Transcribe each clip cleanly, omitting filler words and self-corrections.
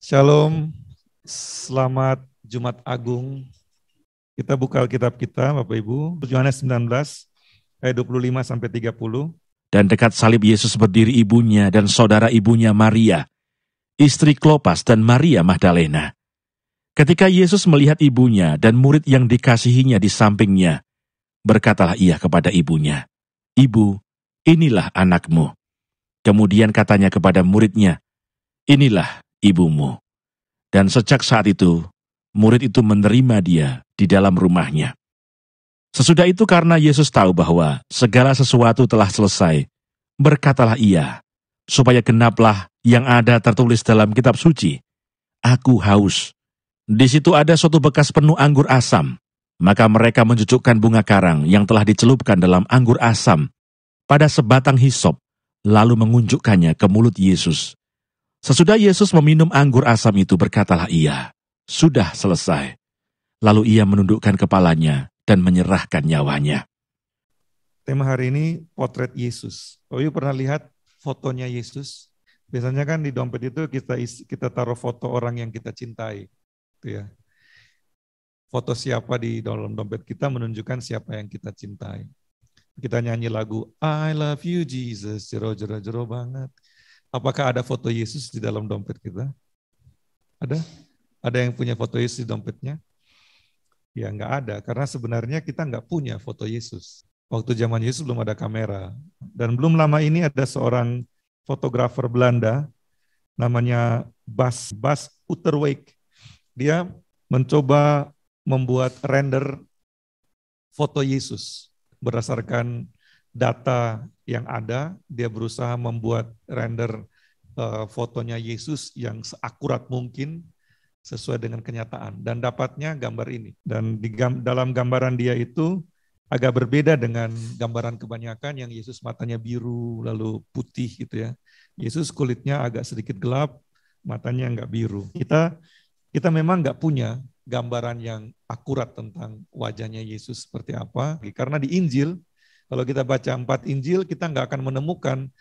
Shalom, selamat Jumat Agung. Kita buka Alkitab kita, Bapak Ibu, Yohanes 19, ayat 25 sampai 30. Dan dekat salib Yesus berdiri ibunya dan saudara ibunya Maria, istri Klopas dan Maria Magdalena. Ketika Yesus melihat ibunya dan murid yang dikasihinya di sampingnya, berkatalah ia kepada ibunya, "Ibu, inilah anakmu." Kemudian katanya kepada muridnya, "Inilah ibumu." Dan sejak saat itu, murid itu menerima dia di dalam rumahnya. Sesudah itu karena Yesus tahu bahwa segala sesuatu telah selesai, berkatalah ia, supaya genaplah yang ada tertulis dalam kitab suci, "Aku haus." Di situ ada suatu bekas penuh anggur asam. Maka mereka mencucukkan bunga karang yang telah dicelupkan dalam anggur asam pada sebatang hisop, lalu mengunjukkannya ke mulut Yesus. Sesudah Yesus meminum anggur asam itu, berkatalah ia, "Sudah selesai." Lalu ia menundukkan kepalanya dan menyerahkan nyawanya. Tema hari ini potret Yesus. Oh, Ibu pernah lihat fotonya Yesus? Biasanya kan di dompet itu kita taruh foto orang yang kita cintai, gitu ya. Foto siapa di dalam dompet kita menunjukkan siapa yang kita cintai. Kita nyanyi lagu I Love You Jesus, jero banget. Apakah ada foto Yesus di dalam dompet kita? Ada? Ada yang punya foto Yesus di dompetnya? Ya nggak ada, karena sebenarnya kita nggak punya foto Yesus. Waktu zaman Yesus belum ada kamera. Dan belum lama ini ada seorang fotografer Belanda, namanya Bas Uterwijk. Dia mencoba membuat render foto Yesus. Berdasarkan data yang ada, dia berusaha membuat render fotonya Yesus yang seakurat mungkin sesuai dengan kenyataan. Dan dapatnya gambar ini. Dan dalam gambaran dia itu agak berbeda dengan gambaran kebanyakan yang Yesus matanya biru lalu putih gitu ya. Yesus kulitnya agak sedikit gelap, matanya enggak biru. Kita memang enggak punya gambaran yang akurat tentang wajahnya Yesus seperti apa. Karena di Injil, kalau kita baca 4 Injil, kita enggak akan menemukan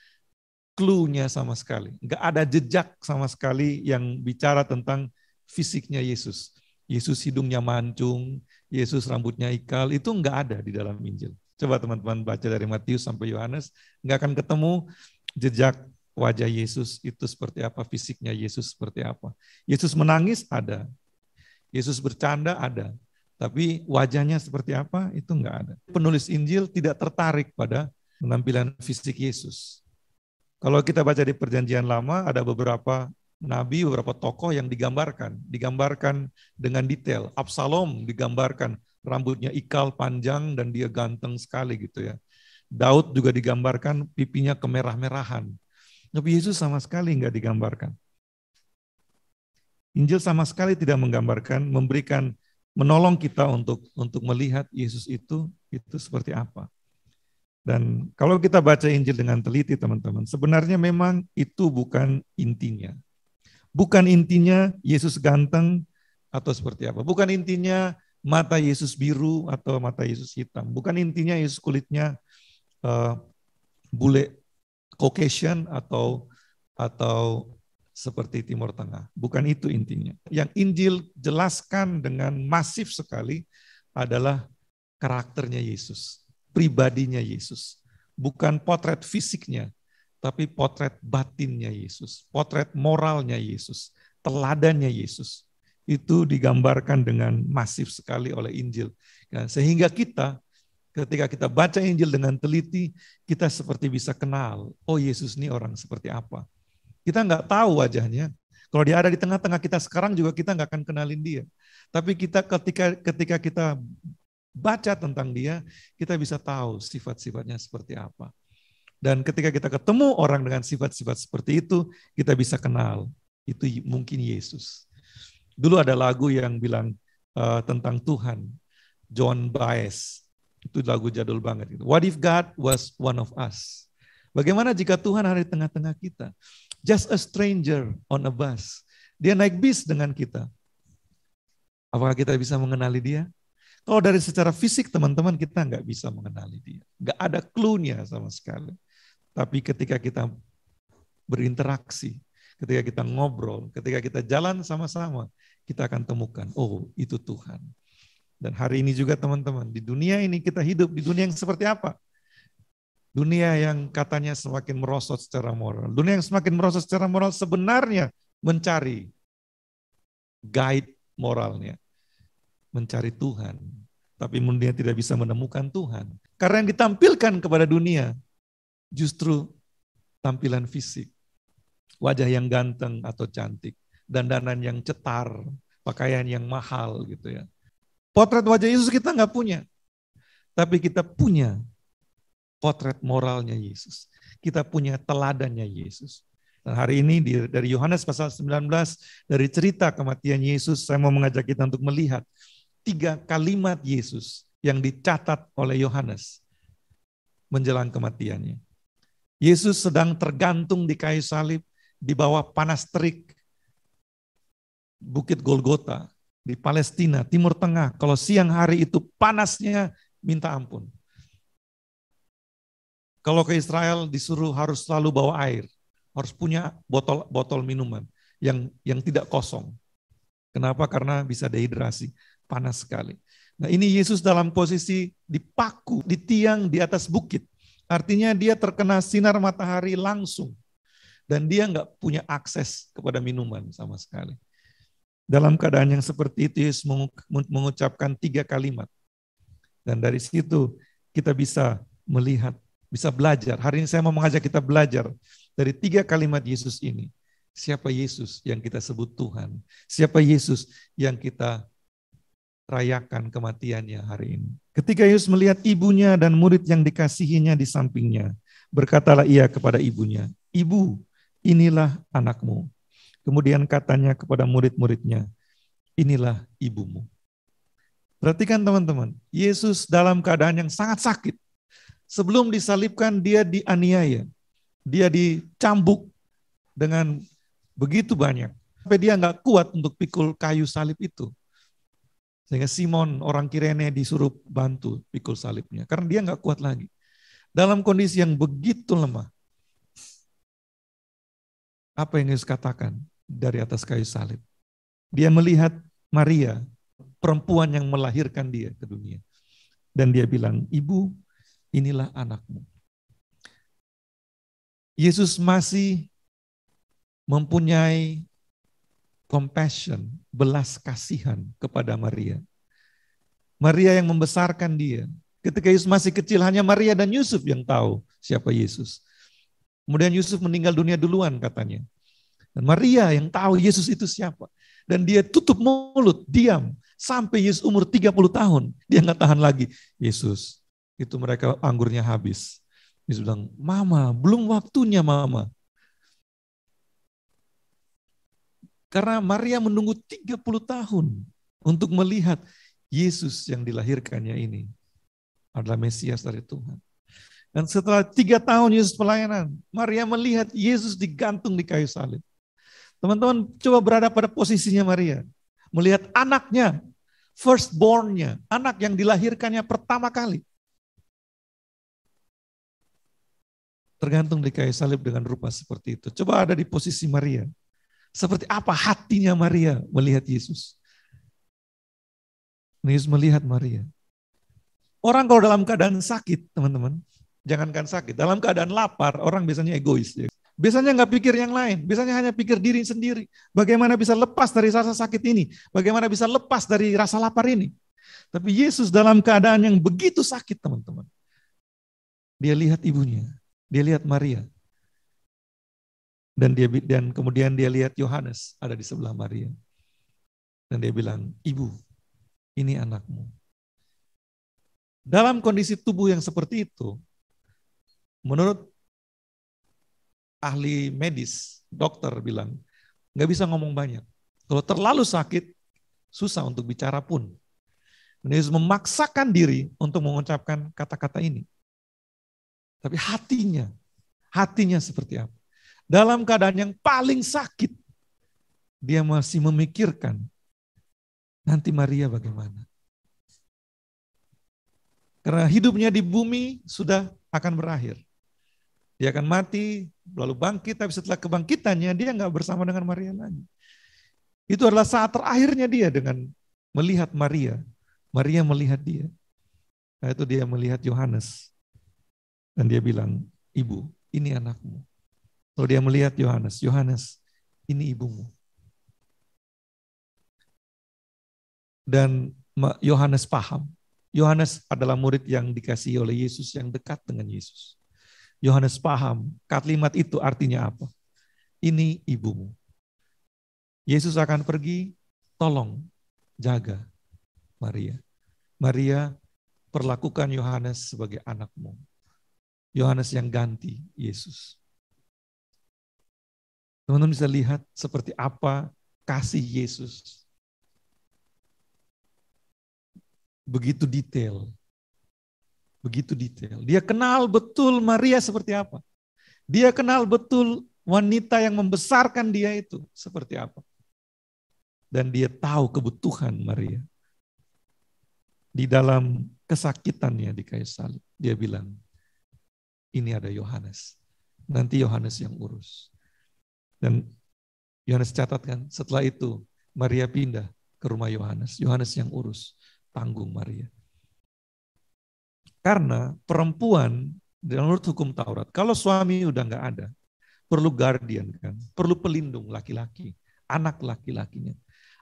clue-nya sama sekali. Enggak ada jejak sama sekali yang bicara tentang fisiknya Yesus. Yesus hidungnya mancung, Yesus rambutnya ikal, itu enggak ada di dalam Injil. Coba teman-teman baca dari Matius sampai Yohanes, enggak akan ketemu jejak wajah Yesus itu seperti apa, fisiknya Yesus seperti apa. Yesus menangis ada, Yesus bercanda ada, tapi wajahnya seperti apa itu enggak ada. Penulis Injil tidak tertarik pada penampilan fisik Yesus. Kalau kita baca di Perjanjian Lama, ada beberapa nabi, beberapa tokoh yang digambarkan dengan detail. Absalom digambarkan rambutnya ikal panjang dan dia ganteng sekali gitu ya. Daud juga digambarkan pipinya kemerah-merahan. Tapi Yesus sama sekali enggak digambarkan. Injil sama sekali tidak menggambarkan, menolong kita untuk melihat Yesus itu seperti apa. Dan kalau kita baca Injil dengan teliti teman-teman, sebenarnya memang itu bukan intinya. Bukan intinya Yesus ganteng atau seperti apa. Bukan intinya mata Yesus biru atau mata Yesus hitam. Bukan intinya Yesus kulitnya bule Caucasian atau seperti Timur Tengah. Bukan itu intinya. Yang Injil jelaskan dengan masif sekali adalah karakternya Yesus, pribadinya Yesus. Bukan potret fisiknya, tapi potret batinnya Yesus, potret moralnya Yesus, teladannya Yesus. Itu digambarkan dengan masif sekali oleh Injil. Sehingga kita, ketika kita baca Injil dengan teliti, kita seperti bisa kenal, oh Yesus ini orang seperti apa. Kita nggak tahu wajahnya. Kalau dia ada di tengah-tengah kita sekarang juga kita nggak akan kenalin dia. Tapi kita ketika kita baca tentang dia, kita bisa tahu sifat-sifatnya seperti apa. Dan ketika kita ketemu orang dengan sifat-sifat seperti itu, kita bisa kenal, itu mungkin Yesus. Dulu ada lagu yang bilang tentang Tuhan, John Baez, itu lagu jadul banget. What if God was one of us? Bagaimana jika Tuhan ada di tengah-tengah kita? Just a stranger on a bus. Dia naik bis dengan kita. Apakah kita bisa mengenali dia? Kalau dari secara fisik teman-teman kita nggak bisa mengenali dia. Nggak ada clue-nya sama sekali. Tapi ketika kita berinteraksi, ketika kita ngobrol, ketika kita jalan sama-sama, kita akan temukan, oh itu Tuhan. Dan hari ini juga teman-teman, di dunia ini kita hidup di dunia yang seperti apa? Dunia yang katanya semakin merosot secara moral. Dunia yang semakin merosot secara moral sebenarnya mencari guide moralnya, mencari Tuhan. Tapi dunia tidak bisa menemukan Tuhan. Karena yang ditampilkan kepada dunia justru tampilan fisik. Wajah yang ganteng atau cantik, dandanan yang cetar, pakaian yang mahal gitu ya. Potret wajah Yesus kita nggak punya, tapi kita punya potret moralnya Yesus. Kita punya teladannya Yesus. Dan hari ini dari Yohanes pasal 19, dari cerita kematian Yesus, saya mau mengajak kita untuk melihat 3 kalimat Yesus yang dicatat oleh Yohanes menjelang kematiannya. Yesus sedang tergantung di kayu salib, di bawah panas terik Bukit Golgota di Palestina, Timur Tengah. Kalau siang hari itu panasnya minta ampun. Kalau ke Israel disuruh harus selalu bawa air, harus punya botol minuman yang tidak kosong. Kenapa? Karena bisa dehidrasi, panas sekali. Nah ini Yesus dalam posisi dipaku di tiang di atas bukit. Artinya dia terkena sinar matahari langsung. Dan dia nggak punya akses kepada minuman sama sekali. Dalam keadaan yang seperti itu, Yesus mengucapkan 3 kalimat. Dan dari situ kita bisa melihat, bisa belajar. Hari ini saya mau mengajak kita belajar dari 3 kalimat Yesus ini. Siapa Yesus yang kita sebut Tuhan? Siapa Yesus yang kita rayakan kematiannya hari ini? Ketika Yesus melihat ibunya dan murid yang dikasihinya di sampingnya, berkatalah ia kepada ibunya, "Ibu, inilah anakmu." Kemudian katanya kepada murid-muridnya, "Inilah ibumu." Perhatikan teman-teman, Yesus dalam keadaan yang sangat sakit. Sebelum disalibkan dia dianiaya, dia dicambuk dengan begitu banyak. Sampai dia nggak kuat untuk pikul kayu salib itu. Sehingga Simon orang Kirene disuruh bantu pikul salibnya. Karena dia nggak kuat lagi. Dalam kondisi yang begitu lemah. Apa yang Yesus katakan dari atas kayu salib? Dia melihat Maria, perempuan yang melahirkan dia ke dunia. Dan dia bilang, "Ibu, inilah anakmu." Yesus masih mempunyai compassion, belas kasihan kepada Maria. Maria yang membesarkan dia. Ketika Yesus masih kecil, hanya Maria dan Yusuf yang tahu siapa Yesus. Kemudian Yusuf meninggal dunia duluan katanya. Dan Maria yang tahu Yesus itu siapa. Dan dia tutup mulut, diam. Sampai Yesus umur 30 tahun. Dia nggak tahan lagi. "Yesus, itu mereka anggurnya habis." Yesus bilang, "Mama, belum waktunya mama." Karena Maria menunggu 30 tahun untuk melihat Yesus yang dilahirkannya ini adalah Mesias dari Tuhan. Dan setelah 3 tahun Yesus pelayanan, Maria melihat Yesus digantung di kayu salib. Teman-teman coba berada pada posisinya Maria. Melihat anaknya, firstborn-nya, anak yang dilahirkannya pertama kali. Tergantung di kayu salib dengan rupa seperti itu. Coba ada di posisi Maria. Seperti apa hatinya Maria melihat Yesus. Yesus melihat Maria. Orang kalau dalam keadaan sakit, teman-teman, jangankan sakit, dalam keadaan lapar, orang biasanya egois. Biasanya nggak pikir yang lain, biasanya hanya pikir diri sendiri. Bagaimana bisa lepas dari rasa sakit ini? Bagaimana bisa lepas dari rasa lapar ini? Tapi Yesus dalam keadaan yang begitu sakit, teman-teman. Dia lihat ibunya, dia lihat Maria. Dan kemudian dia lihat Yohanes ada di sebelah Maria. Dan dia bilang, "Ibu, ini anakmu." Dalam kondisi tubuh yang seperti itu, menurut ahli medis, dokter bilang, nggak bisa ngomong banyak. Kalau terlalu sakit, susah untuk bicara pun. Dan Yesus memaksakan diri untuk mengucapkan kata-kata ini. Tapi hatinya seperti apa? Dalam keadaan yang paling sakit, dia masih memikirkan, nanti Maria bagaimana? Karena hidupnya di bumi sudah akan berakhir. Dia akan mati, lalu bangkit, tapi setelah kebangkitannya dia nggak bersama dengan Maria lagi. Itu adalah saat terakhirnya dia dengan melihat Maria. Maria melihat dia. Nah itu dia melihat Yohanes. Dan dia bilang, ibu, ini anakmu. Lalu dia melihat Yohanes, Yohanes, ini ibumu. Dan Yohanes paham. Yohanes adalah murid yang dikasihi oleh Yesus, yang dekat dengan Yesus. Yohanes paham kalimat itu artinya apa. Ini ibumu. Yesus akan pergi, tolong jaga Maria. Maria, perlakukan Yohanes sebagai anakmu. Yohanes yang ganti Yesus. Teman-teman bisa lihat seperti apa kasih Yesus. Begitu detail. Begitu detail. Dia kenal betul Maria seperti apa. Dia kenal betul wanita yang membesarkan dia itu seperti apa. Dan dia tahu kebutuhan Maria. Di dalam kesakitannya di kayu salib, dia bilang, ini ada Yohanes. Nanti Yohanes yang urus. Dan Yohanes catatkan, setelah itu Maria pindah ke rumah Yohanes. Yohanes yang urus, tanggung Maria. Karena perempuan menurut hukum Taurat, kalau suami udah nggak ada, perlu guardian kan, perlu pelindung laki-laki, anak laki-lakinya.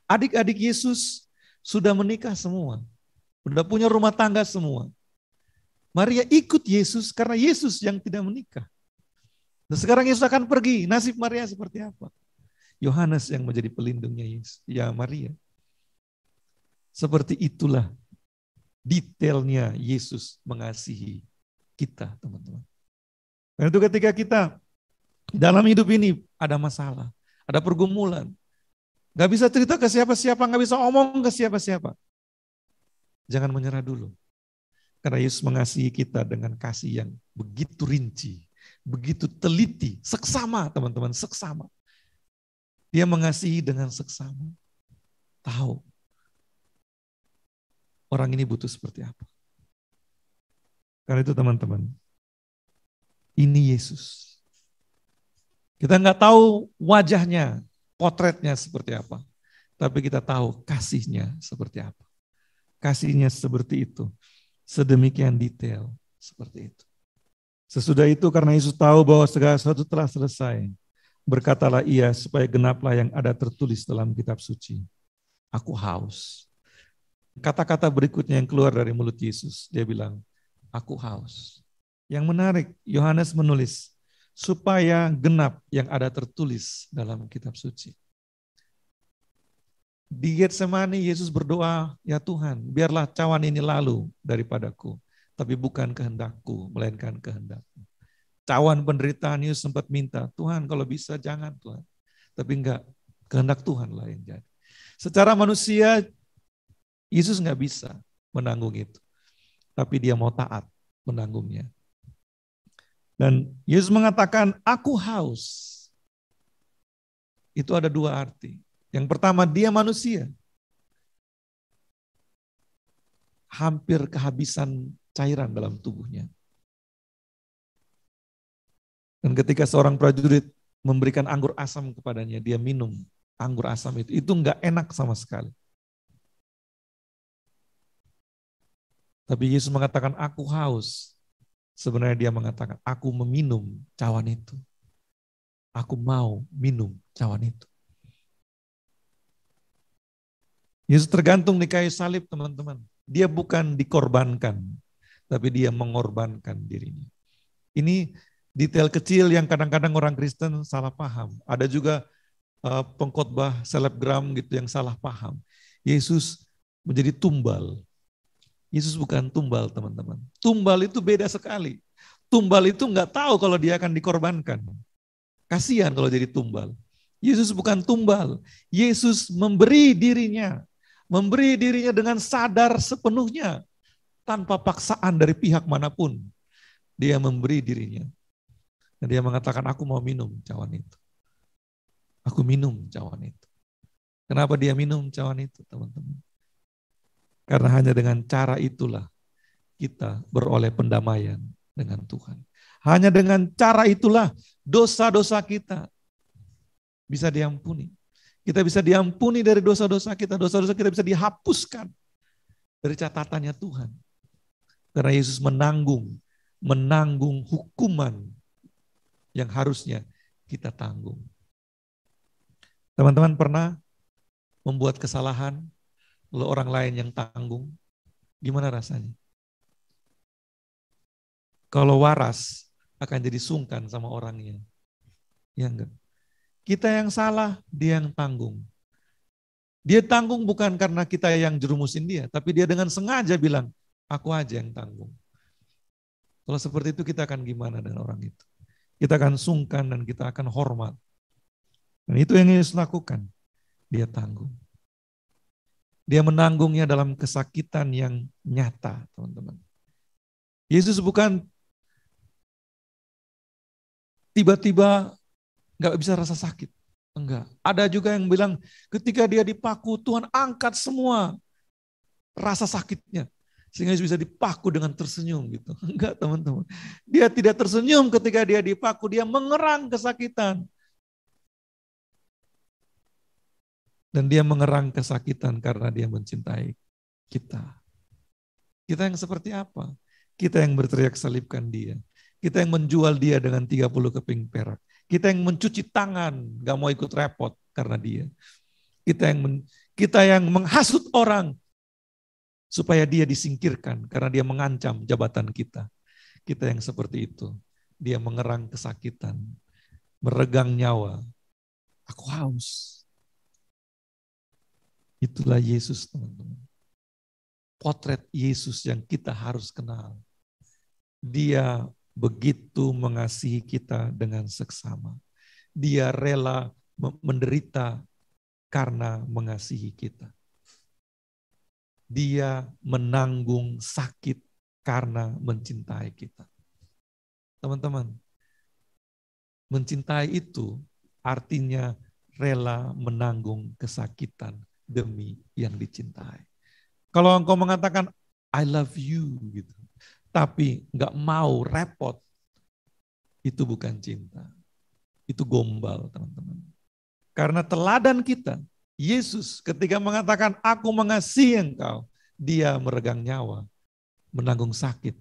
Adik-adik Yesus sudah menikah semua, udah punya rumah tangga semua. Maria ikut Yesus karena Yesus yang tidak menikah. Dan sekarang Yesus akan pergi, nasib Maria seperti apa? Yohanes yang menjadi pelindungnya Yesus, ya Maria. Seperti itulah detailnya Yesus mengasihi kita, teman-teman. Dan itu ketika kita dalam hidup ini ada masalah, ada pergumulan, gak bisa cerita ke siapa-siapa, gak bisa omong ke siapa-siapa. Jangan menyerah dulu. Karena Yesus mengasihi kita dengan kasih yang begitu rinci, begitu teliti, seksama teman-teman, seksama. Dia mengasihi dengan seksama. Tahu orang ini butuh seperti apa. Karena itu teman-teman, ini Yesus. Kita nggak tahu wajahnya, potretnya seperti apa. Tapi kita tahu kasihnya seperti apa. Kasihnya seperti itu. Sedemikian detail seperti itu. Sesudah itu karena Yesus tahu bahwa segala sesuatu telah selesai, berkatalah ia supaya genaplah yang ada tertulis dalam kitab suci. Aku haus. Kata-kata berikutnya yang keluar dari mulut Yesus, dia bilang, aku haus. Yang menarik, Yohanes menulis, supaya genap yang ada tertulis dalam kitab suci. Di Getsemani Yesus berdoa, ya Tuhan, biarlah cawan ini lalu daripadaku, tapi bukan kehendakku, melainkan kehendak-Mu. Cawan penderitaan Yesus sempat minta, Tuhan kalau bisa jangan Tuhan. Tapi enggak, kehendak Tuhan lah yang jadi. Secara manusia, Yesus enggak bisa menanggung itu. Tapi dia mau taat menanggungnya. Dan Yesus mengatakan, aku haus. Itu ada dua arti. Yang pertama, dia manusia. Hampir kehabisan cairan dalam tubuhnya. Dan ketika seorang prajurit memberikan anggur asam kepadanya, dia minum anggur asam itu enggak enak sama sekali. Tapi Yesus mengatakan, aku haus. Sebenarnya dia mengatakan, aku meminum cawan itu. Aku mau minum cawan itu. Yesus tergantung di kayu salib, teman-teman. Dia bukan dikorbankan, tapi dia mengorbankan dirinya. Ini detail kecil yang kadang-kadang orang Kristen salah paham. Ada juga pengkhotbah selebgram gitu yang salah paham. Yesus menjadi tumbal. Yesus bukan tumbal, teman-teman. Tumbal itu beda sekali. Tumbal itu nggak tahu kalau dia akan dikorbankan. Kasihan kalau jadi tumbal. Yesus bukan tumbal. Yesus memberi dirinya dengan sadar sepenuhnya, tanpa paksaan dari pihak manapun. Dia memberi dirinya. Dan dia mengatakan, aku mau minum cawan itu. Aku minum cawan itu. Kenapa dia minum cawan itu, teman-teman? Karena hanya dengan cara itulah kita beroleh pendamaian dengan Tuhan. Hanya dengan cara itulah dosa-dosa kita bisa diampuni. Kita bisa diampuni dari dosa-dosa kita bisa dihapuskan dari catatannya Tuhan. Karena Yesus menanggung hukuman yang harusnya kita tanggung. Teman-teman pernah membuat kesalahan, lalu orang lain yang tanggung? Gimana rasanya? Kalau waras, akan jadi sungkan sama orangnya. Ya enggak? Kita yang salah, dia yang tanggung. Dia tanggung bukan karena kita yang jerumusin dia, tapi dia dengan sengaja bilang, aku aja yang tanggung. Kalau seperti itu kita akan gimana dengan orang itu? Kita akan sungkan dan kita akan hormat. Dan itu yang Yesus lakukan. Dia tanggung. Dia menanggungnya dalam kesakitan yang nyata, teman-teman. Yesus bukan tiba-tiba nggak bisa rasa sakit. Enggak. Ada juga yang bilang ketika dia dipaku, Tuhan angkat semua rasa sakitnya. Sehingga bisa dipaku dengan tersenyum gitu. Enggak teman-teman. Dia tidak tersenyum ketika dia dipaku, dia mengerang kesakitan. Dan dia mengerang kesakitan karena dia mencintai kita. Kita yang seperti apa? Kita yang berteriak salibkan dia. Kita yang menjual dia dengan 30 keping perak. Kita yang mencuci tangan, gak mau ikut repot karena dia. Kita yang menghasut orang supaya dia disingkirkan karena dia mengancam jabatan kita. Kita yang seperti itu. Dia mengerang kesakitan, meregang nyawa. Aku haus. Itulah Yesus, teman-teman. Potret Yesus yang kita harus kenal. Dia begitu mengasihi kita dengan seksama. Dia rela menderita karena mengasihi kita. Dia menanggung sakit karena mencintai kita. Teman-teman, mencintai itu artinya rela menanggung kesakitan demi yang dicintai. Kalau engkau mengatakan, I love you, gitu, tapi nggak mau repot, itu bukan cinta. Itu gombal, teman-teman. Karena teladan kita, Yesus ketika mengatakan, aku mengasihi engkau, dia meregang nyawa, menanggung sakit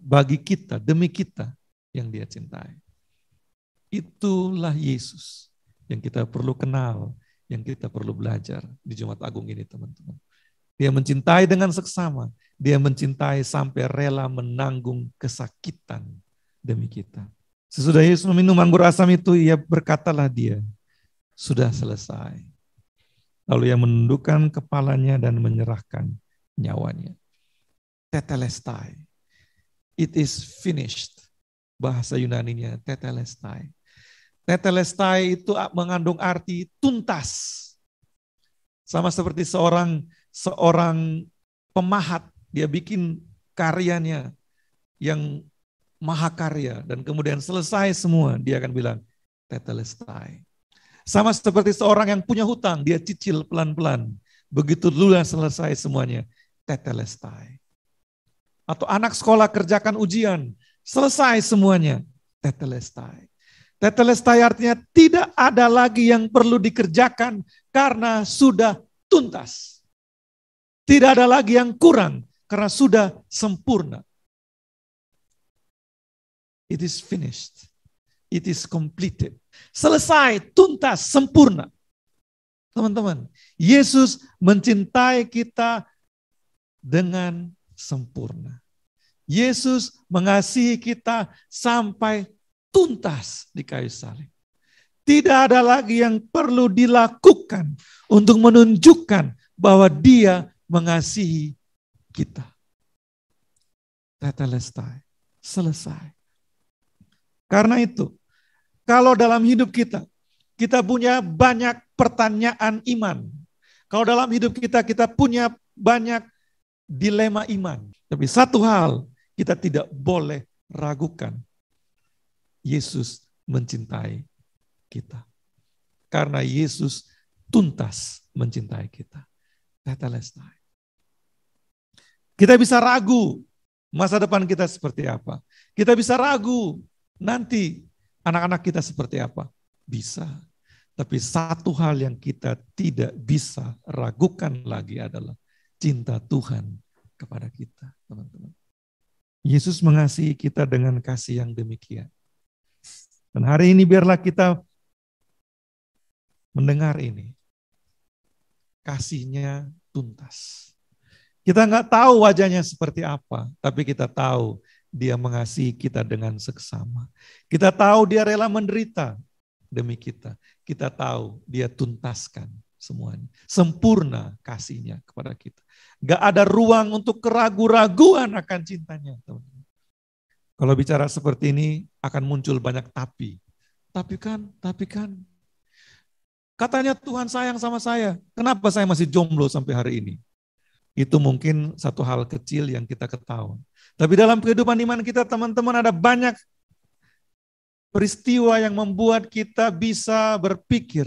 bagi kita, demi kita yang dia cintai. Itulah Yesus yang kita perlu kenal, yang kita perlu belajar di Jumat Agung ini, teman-teman. Dia mencintai dengan seksama. Dia mencintai sampai rela menanggung kesakitan demi kita. Sesudah Yesus meminum anggur asam itu, ia berkatalah dia, sudah selesai. Lalu ia menundukkan kepalanya dan menyerahkan nyawanya. Tetelestai. It is finished. Bahasa Yunaninya tetelestai. Tetelestai itu mengandung arti tuntas. Sama seperti seorang pemahat, dia bikin karyanya yang mahakarya dan kemudian selesai semua, dia akan bilang tetelestai. Sama seperti seorang yang punya hutang, dia cicil pelan-pelan, begitu lunas selesai semuanya, tetelestai. Atau anak sekolah kerjakan ujian, selesai semuanya, tetelestai. Tetelestai artinya tidak ada lagi yang perlu dikerjakan karena sudah tuntas. Tidak ada lagi yang kurang karena sudah sempurna. It is finished. It is completed. Selesai, tuntas, sempurna. Teman-teman, Yesus mencintai kita dengan sempurna. Yesus mengasihi kita sampai tuntas di kayu salib. Tidak ada lagi yang perlu dilakukan untuk menunjukkan bahwa dia mengasihi kita. Tetelestai, selesai. Karena itu, kalau dalam hidup kita punya banyak pertanyaan iman. Kalau dalam hidup kita punya banyak dilema iman. Tapi satu hal kita tidak boleh ragukan. Yesus mencintai kita. Karena Yesus tuntas mencintai kita. Tetelestai. Kita bisa ragu Masa depan kita seperti apa? Kita bisa ragu, nanti anak-anak kita seperti apa? Bisa. Tapi satu hal yang kita tidak bisa ragukan lagi adalah cinta Tuhan kepada kita, teman-teman. Yesus mengasihi kita dengan kasih yang demikian. Dan hari ini biarlah kita mendengar ini. Kasihnya tuntas. Kita nggak tahu wajahnya seperti apa, tapi kita tahu dia mengasihi kita dengan seksama. Kita tahu dia rela menderita demi kita. Kita tahu dia tuntaskan semuanya. Sempurna kasihnya kepada kita. Nggak ada ruang untuk keraguan-raguan akan cintanya. Kalau bicara seperti ini akan muncul banyak tapi. Tapi kan. Katanya Tuhan sayang sama saya. Kenapa saya masih jomblo sampai hari ini? Itu mungkin satu hal kecil yang kita ketahui. Tapi dalam kehidupan iman kita, teman-teman, ada banyak peristiwa yang membuat kita bisa berpikir,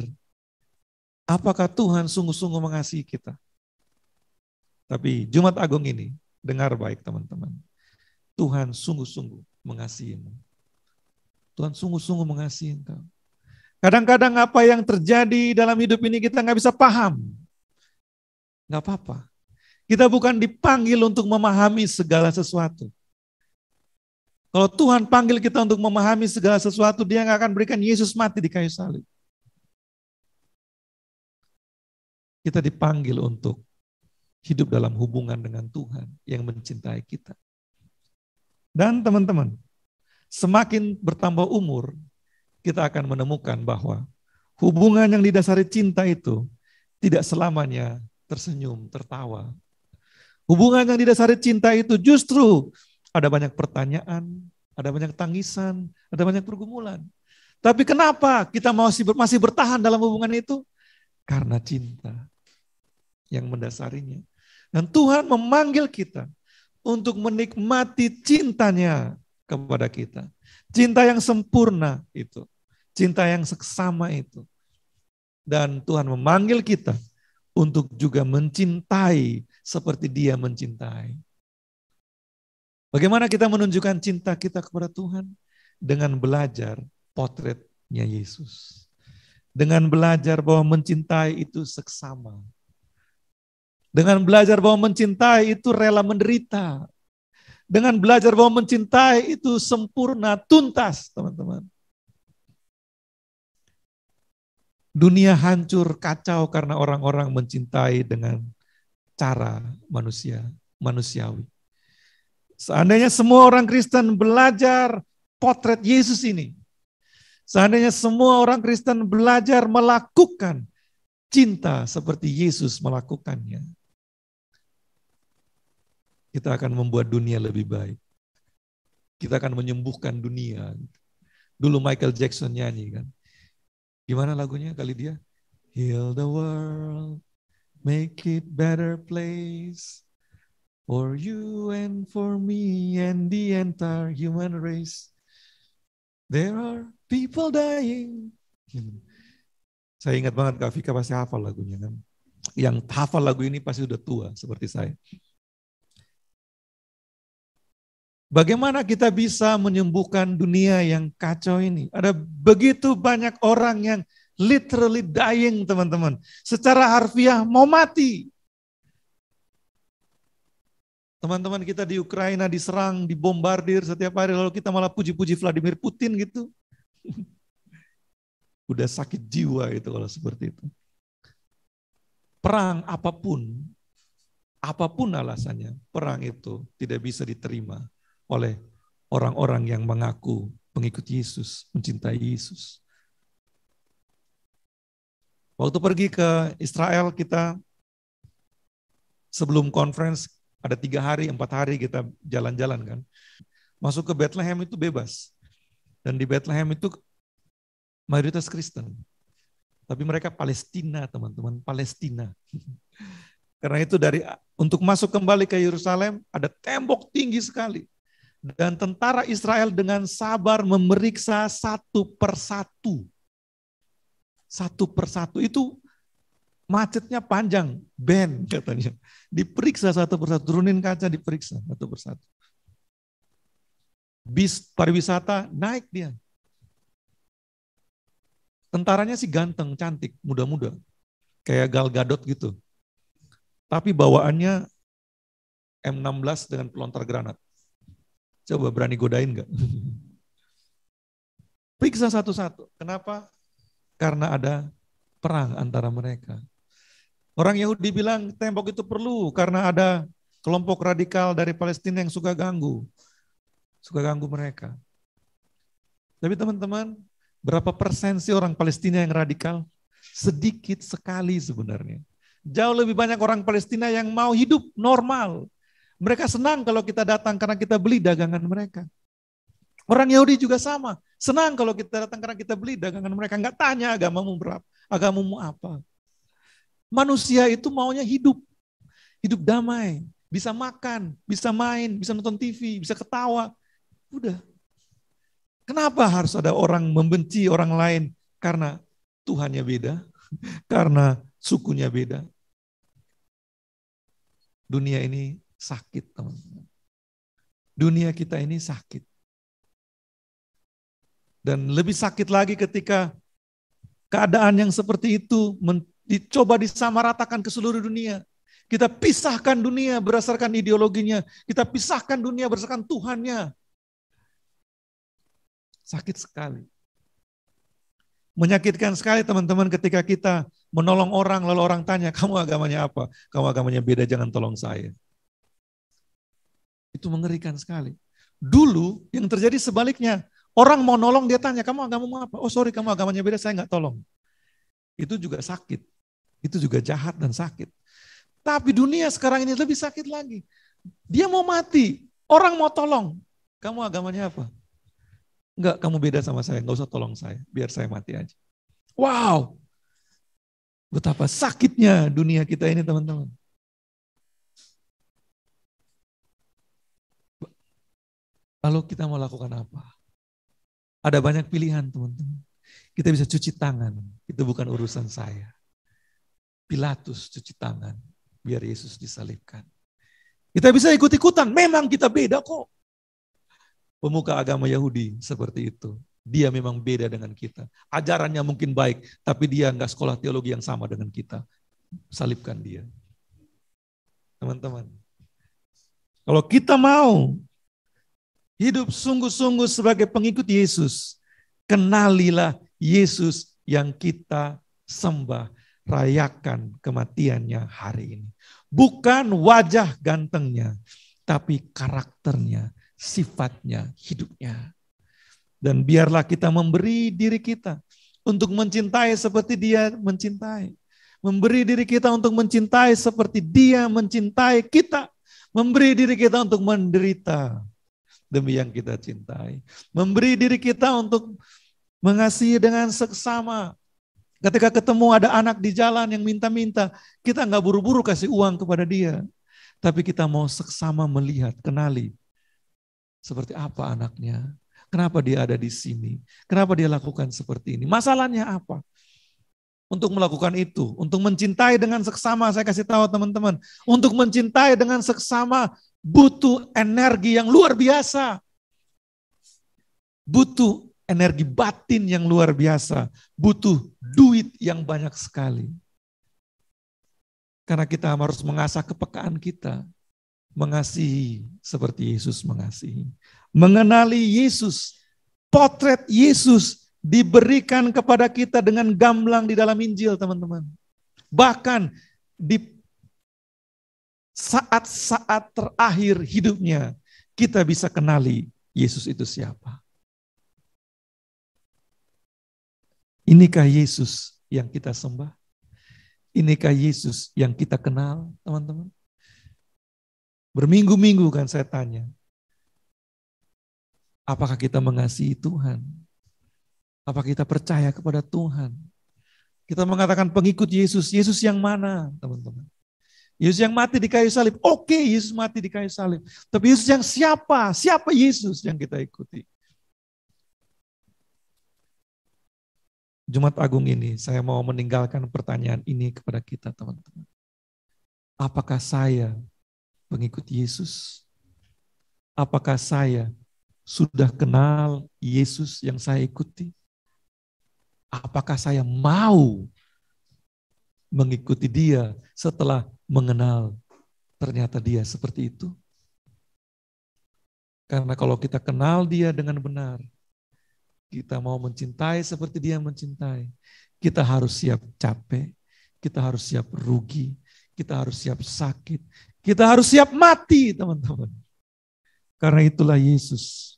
apakah Tuhan sungguh-sungguh mengasihi kita? Tapi Jumat Agung ini, dengar baik teman-teman, Tuhan sungguh-sungguh mengasihimu. Tuhan sungguh-sungguh mengasihi engkau. Kadang-kadang apa yang terjadi dalam hidup ini kita nggak bisa paham. Nggak apa-apa. Kita bukan dipanggil untuk memahami segala sesuatu. Kalau Tuhan panggil kita untuk memahami segala sesuatu, dia nggak akan berikan Yesus mati di kayu salib. Kita dipanggil untuk hidup dalam hubungan dengan Tuhan yang mencintai kita. Dan teman-teman, semakin bertambah umur, kita akan menemukan bahwa hubungan yang didasari cinta itu tidak selamanya tersenyum, tertawa. Hubungan yang didasari cinta itu justru ada banyak pertanyaan, ada banyak tangisan, ada banyak pergumulan. Tapi kenapa kita masih bertahan dalam hubungan itu? Karena cinta yang mendasarinya. Dan Tuhan memanggil kita untuk menikmati cintanya kepada kita. Cinta yang sempurna itu. Cinta yang seksama itu. Dan Tuhan memanggil kita untuk juga mencintai seperti dia mencintai. Bagaimana kita menunjukkan cinta kita kepada Tuhan? Dengan belajar potretnya Yesus. Dengan belajar bahwa mencintai itu seksama. Dengan belajar bahwa mencintai itu rela menderita. Dengan belajar bahwa mencintai itu sempurna, tuntas, teman-teman. Dunia hancur, kacau karena orang-orang mencintai dengan cara manusiawi. Seandainya semua orang Kristen belajar potret Yesus ini, seandainya semua orang Kristen belajar melakukan cinta seperti Yesus melakukannya, kita akan membuat dunia lebih baik. Kita akan menyembuhkan dunia. Dulu Michael Jackson nyanyi kan. Gimana lagunya kali dia? Heal the world, make it better place for you and for me and the entire human race. There are people dying. Saya ingat banget Kak Vika pasti hafal lagunya kan. Yang hafal lagu ini pasti udah tua seperti saya. Bagaimana kita bisa menyembuhkan dunia yang kacau ini? Ada begitu banyak orang yang literally dying, teman-teman. Secara harfiah mau mati. Teman-teman kita di Ukraina diserang, dibombardir setiap hari, lalu kita malah puji-puji Vladimir Putin gitu. Udah sakit jiwa itu kalau seperti itu. Perang apapun alasannya, perang itu tidak bisa diterima oleh orang-orang yang mengaku pengikut Yesus, mencintai Yesus. Waktu pergi ke Israel kita sebelum conference ada 3 hari, 4 hari kita jalan-jalan kan. Masuk ke Bethlehem itu bebas. Dan di Bethlehem itu mayoritas Kristen. Tapi mereka Palestina, teman-teman, Palestina. Karena itu untuk masuk kembali ke Yerusalem ada tembok tinggi sekali. Dan tentara Israel dengan sabar memeriksa satu persatu. Satu persatu itu macetnya panjang, katanya. Diperiksa satu persatu, turunin kaca diperiksa satu persatu. Bis pariwisata naik dia. Tentaranya sih ganteng, cantik, muda-muda. Kayak Gal Gadot gitu. Tapi bawaannya M16 dengan pelontar granat. Coba berani godain nggak? Periksa satu-satu. Kenapa? Karena ada perang antara mereka. Orang Yahudi bilang tembok itu perlu karena ada kelompok radikal dari Palestina yang suka ganggu mereka. Tapi teman-teman, berapa persen sih orang Palestina yang radikal? Sedikit sekali sebenarnya. Jauh lebih banyak orang Palestina yang mau hidup normal. Mereka senang kalau kita datang karena kita beli dagangan mereka. Orang Yahudi juga sama. Senang kalau kita datang karena kita beli dagangan mereka. Enggak tanya agamamu berapa, agamamu apa. Manusia itu maunya hidup. Hidup damai. Bisa makan, bisa main, bisa nonton TV, bisa ketawa. Udah. Kenapa harus ada orang membenci orang lain? Karena Tuhannya beda. Karena sukunya beda. Dunia ini sakit, teman-teman. Dunia kita ini sakit. Dan lebih sakit lagi ketika keadaan yang seperti itu dicoba disamaratakan ke seluruh dunia. Kita pisahkan dunia berdasarkan ideologinya. Kita pisahkan dunia berdasarkan Tuhannya. Sakit sekali. Menyakitkan sekali teman-teman ketika kita menolong orang, lalu orang tanya, kamu agamanya apa? Kamu agamanya beda, jangan tolong saya. Itu mengerikan sekali. Dulu yang terjadi sebaliknya, orang mau nolong dia tanya, kamu agamamu apa? Oh sorry, kamu agamanya beda, saya nggak tolong. Itu juga sakit. Itu juga jahat dan sakit. Tapi dunia sekarang ini lebih sakit lagi. Dia mau mati, orang mau tolong. Kamu agamanya apa? Enggak, kamu beda sama saya, enggak usah tolong saya, biar saya mati aja. Wow, betapa sakitnya dunia kita ini teman-teman. Lalu kita mau lakukan apa? Ada banyak pilihan teman-teman. Kita bisa cuci tangan, itu bukan urusan saya. Pilatus cuci tangan, biar Yesus disalibkan. Kita bisa ikut-ikutan, memang kita beda kok. Pemuka agama Yahudi seperti itu. Dia memang beda dengan kita. Ajarannya mungkin baik, tapi dia enggak sekolah teologi yang sama dengan kita. Salibkan dia. Teman-teman, kalau kita mau hidup sungguh-sungguh sebagai pengikut Yesus, kenalilah Yesus yang kita sembah, rayakan kematiannya hari ini. Bukan wajah gantengnya, tapi karakternya, sifatnya, hidupnya. Dan biarlah kita memberi diri kita untuk mencintai seperti dia mencintai. Memberi diri kita untuk mencintai seperti dia mencintai kita. Memberi diri kita untuk menderita demi yang kita cintai. Memberi diri kita untuk mengasihi dengan seksama. Ketika ketemu ada anak di jalan yang minta-minta, kita nggak buru-buru kasih uang kepada dia. Tapi kita mau seksama melihat, kenali. Seperti apa anaknya, kenapa dia ada di sini, kenapa dia lakukan seperti ini, masalahnya apa. Untuk melakukan itu, untuk mencintai dengan seksama, saya kasih tahu teman-teman, untuk mencintai dengan seksama butuh energi yang luar biasa. Butuh energi batin yang luar biasa, butuh duit yang banyak sekali. Karena kita harus mengasah kepekaan kita, mengasihi seperti Yesus mengasihi. Mengenali Yesus, potret Yesus diberikan kepada kita dengan gamblang di dalam Injil, teman-teman. Bahkan di saat-saat terakhir hidupnya, kita bisa kenali Yesus itu siapa. Inikah Yesus yang kita sembah? Inikah Yesus yang kita kenal, teman-teman? Berminggu-minggu kan saya tanya, apakah kita mengasihi Tuhan? Apa kita percaya kepada Tuhan? Kita mengatakan pengikut Yesus. Yesus yang mana, teman-teman? Yesus yang mati di kayu salib. Oke, Yesus mati di kayu salib. Tapi Yesus yang siapa? Siapa Yesus yang kita ikuti? Jumat Agung ini saya mau meninggalkan pertanyaan ini kepada kita, teman-teman. Apakah saya pengikut Yesus? Apakah saya sudah kenal Yesus yang saya ikuti? Apakah saya mau mengikuti dia setelah mengenal ternyata dia seperti itu? Karena kalau kita kenal dia dengan benar, kita mau mencintai seperti dia mencintai, kita harus siap capek, kita harus siap rugi, kita harus siap sakit, kita harus siap mati, teman-teman. Karena itulah Yesus.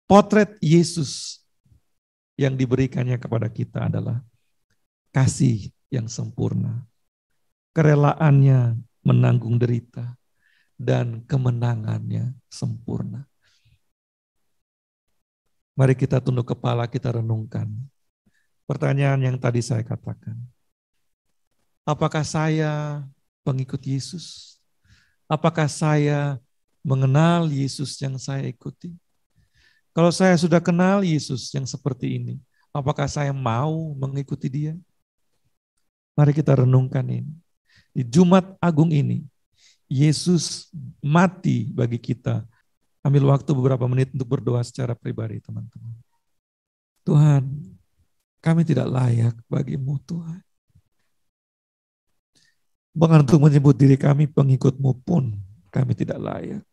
Potret Yesus yang diberikannya kepada kita adalah kasih yang sempurna, kerelaannya menanggung derita, dan kemenangannya sempurna. Mari kita tunduk kepala, kita renungkan pertanyaan yang tadi saya katakan. Apakah saya pengikut Yesus? Apakah saya mengenal Yesus yang saya ikuti? Kalau saya sudah kenal Yesus yang seperti ini, apakah saya mau mengikuti dia? Mari kita renungkan ini. Di Jumat Agung ini, Yesus mati bagi kita. Ambil waktu beberapa menit untuk berdoa secara pribadi, teman-teman. Tuhan, kami tidak layak bagimu, Tuhan. Bahkan untuk menyebut diri kami pengikut-Mu pun kami tidak layak.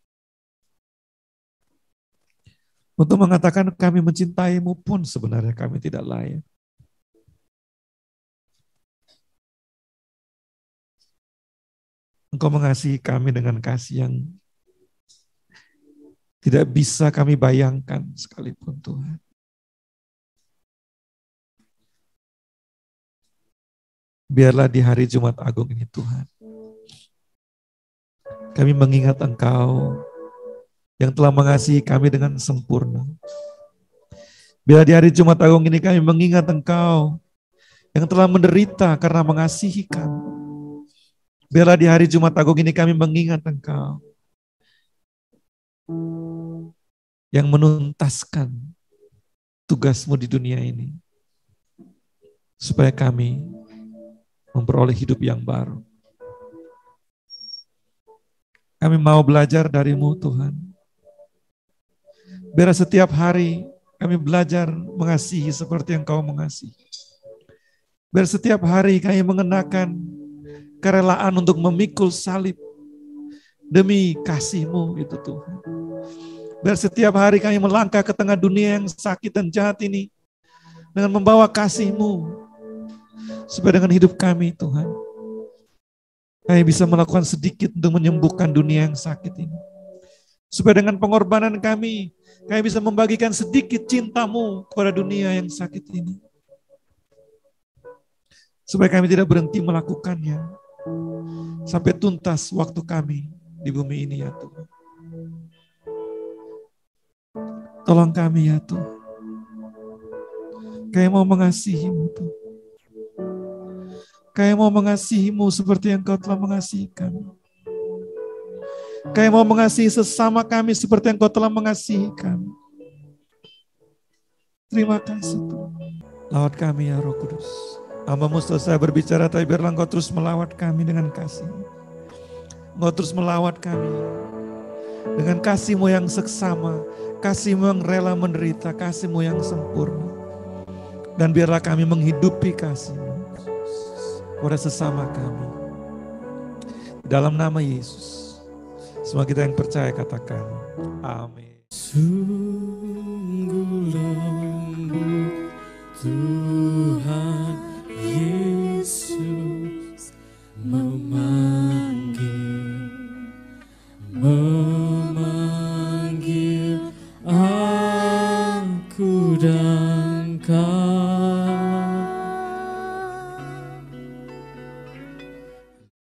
Untuk mengatakan kami mencintai-Mu pun sebenarnya kami tidak layak. Engkau mengasihi kami dengan kasih yang tidak bisa kami bayangkan sekalipun, Tuhan. Biarlah di hari Jumat Agung ini, Tuhan, kami mengingat Engkau yang telah mengasihi kami dengan sempurna. Biar di hari Jumat Agung ini kami mengingat Engkau yang telah menderita karena mengasihi kami. Biarlah di hari Jumat Agung ini kami mengingat Engkau yang menuntaskan tugas-Mu di dunia ini, supaya kami memperoleh hidup yang baru. Kami mau belajar dari-Mu, Tuhan. Biar setiap hari kami belajar mengasihi seperti yang Kau mengasihi. Biar setiap hari kami mengenakan kerelaan untuk memikul salib demi kasih-Mu itu, Tuhan. Biar setiap hari kami melangkah ke tengah dunia yang sakit dan jahat ini dengan membawa kasih-Mu, supaya dengan hidup kami, Tuhan, kami bisa melakukan sedikit untuk menyembuhkan dunia yang sakit ini. Supaya dengan pengorbanan kami bisa membagikan sedikit cinta-Mu kepada dunia yang sakit ini. Supaya kami tidak berhenti melakukannya sampai tuntas waktu kami di bumi ini, ya Tuhan. Tolong kami, ya Tuhan. Kami mau mengasihi-Mu, Tuhan. Kami mau mengasihi-Mu seperti yang Kau telah mengasihi kami. Kami mau mengasihi sesama kami seperti yang Kau telah mengasihi kami. Terima kasih, Tuhan. Lawat kami, ya Roh Kudus. Hamba-Mu selesai berbicara, tapi biarlah Engkau terus melawat kami dengan kasih. Engkau terus melawat kami dengan kasih-Mu yang seksama, kasih-Mu yang rela menderita, kasih-Mu yang sempurna. Dan biarlah kami menghidupi kasih-Mu kepada sesama kami. Dalam nama Yesus. Semua kita yang percaya katakan, amin. Sungguh lembut Tuhan Yesus memanggil aku dan kau.